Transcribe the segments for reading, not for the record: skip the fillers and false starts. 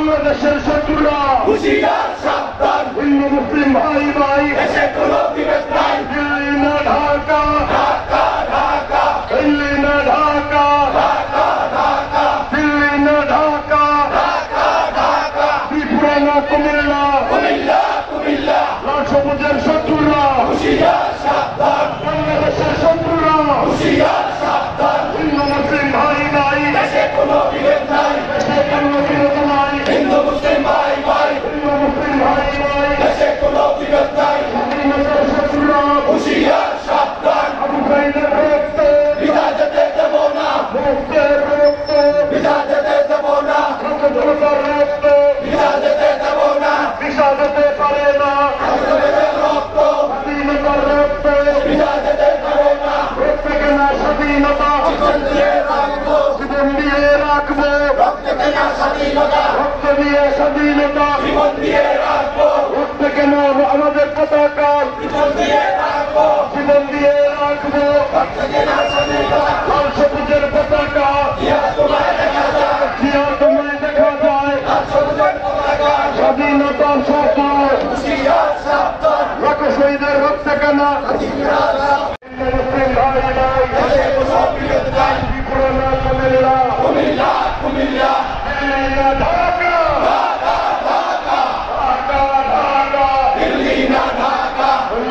বাংলাদেশের শত্রুরা হুঁশিয়ার সাবধান, হিন্দু মুসলিম ভাই ভাই দেশে কোনো বিভেদ নাই, দিল্লি না ঢাকা, ঢাকা ঢাকা, দিল্লি না ঢাকা, ঢাকা ঢাকা, দিল্লি না ঢাকা, ঢাকা ঢাকা, ত্রিপুরা না কুমিল্লা, কুমিল্লা কুমিল্লা, লাল সবুজের শত্রুরা হুঁশিয়ার সাবধান, বাংলাদেশের শত্রুরা হুঁশিয়ার সাবধান, হিন্দু মুসলিম ভাই ভাই দেশে কোনো বিভেদ নাই, দেশে কোনো বিরোধ নাই, হিন্দু মুসলিম ভাই ভাই, হিন্দু মুসলিম ভাই ভাই দেশে কোনো বিভেদ নাই, স্বাধীনতার শত্রুরা হুঁশিয়ার সাবধান, আবু সাইদের রক্ত বিদা যেতে দেব না, মুক্তের রক্ত বিদা যেতে দেব না, জনতার রক্ত বিদা যেতে দেব না, দিশা যেতে পারে না, ছাত্রদের রক্ত স্বাধীনতার রক্ত বিদা যেতে দেব না, রক্তে কেনা স্বাধীনতা জীবন দিয়ে রাখবো, জীবন দিয়ে রাখবো, রক্ত কেনা স্বাধীনতা, রক্ত দিয়ে স্বাধীনতা জীবন দিয়ে রাখবো, রক্তে কেনা আমাদের পতাকা জীবন দিয়ে রাখবো, জীবন দিয়ে রাখবো, রক্ত কেনা স্বাধীনতা, লাল সবুজের পতাকা ইয়া তোমায় দেখা যায়, জিয়া তোমায় দেখা যায়, লাল সবুজের পতাকা, স্বাধীনতার সরকার হুঁশিয়ার সাবধান, লাখো শহীদের রক্তে কেনা ইংরাজরা হিন্দু মুসলিম ভাই ভাই দেশে কোনো বিভেদ নাই, ত্রিপুরা না কুমিল্লা, কুমিল্লা কুমিল্লা, দিল্লি না ঢাকা, ঢাকা ঢাকা, ঢাকা ঢাকা, দিল্লি না ঢাকা,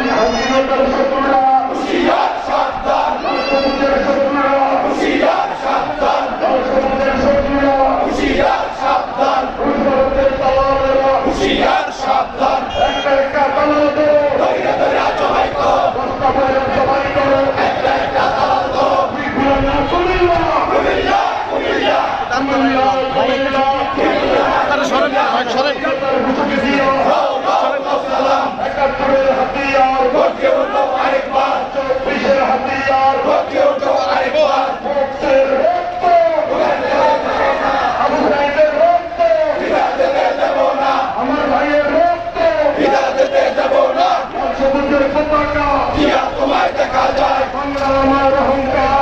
স্বাধীনতার শত্রুরা হুঁশিয়ার সাবধান, লাল সবুজের শত্রুরা হুঁশিয়ার সাবধান, লাল সবুজের শত্রুরা হুঁশিয়ার সাবধান, ভারতের দালালেরা হুঁশিয়ার সাবধান, একটা একটা দালাল করো, ধৈর্য ধরে জবাই করো, দশটা বইয়ের সবাই করো, একটা একটা দালাল করো, ত্রিপুরা না কুমিল্লা, কুমিল্লা কুমিল্লা, কুমিল্লা কুমিল্লা, একাত্তরের বুঝকে দিও, সালাম, একাত্তরের হাতিয়ার, ভোটকে উঠো আরেকবার, 24-এর হাতিয়ার, ভোটকে উঠো আরেকবার, মুক্তের রক্ত, আবু সাইদের রক্ত, বিদা যেতে দেব না, আমার ভাইয়ের রক্ত, বিদা যেতে দেব না, লাল সবুজের পতাকা, ইয়া তোমায় দেখা যায়, বাংলা আমার অহংকার,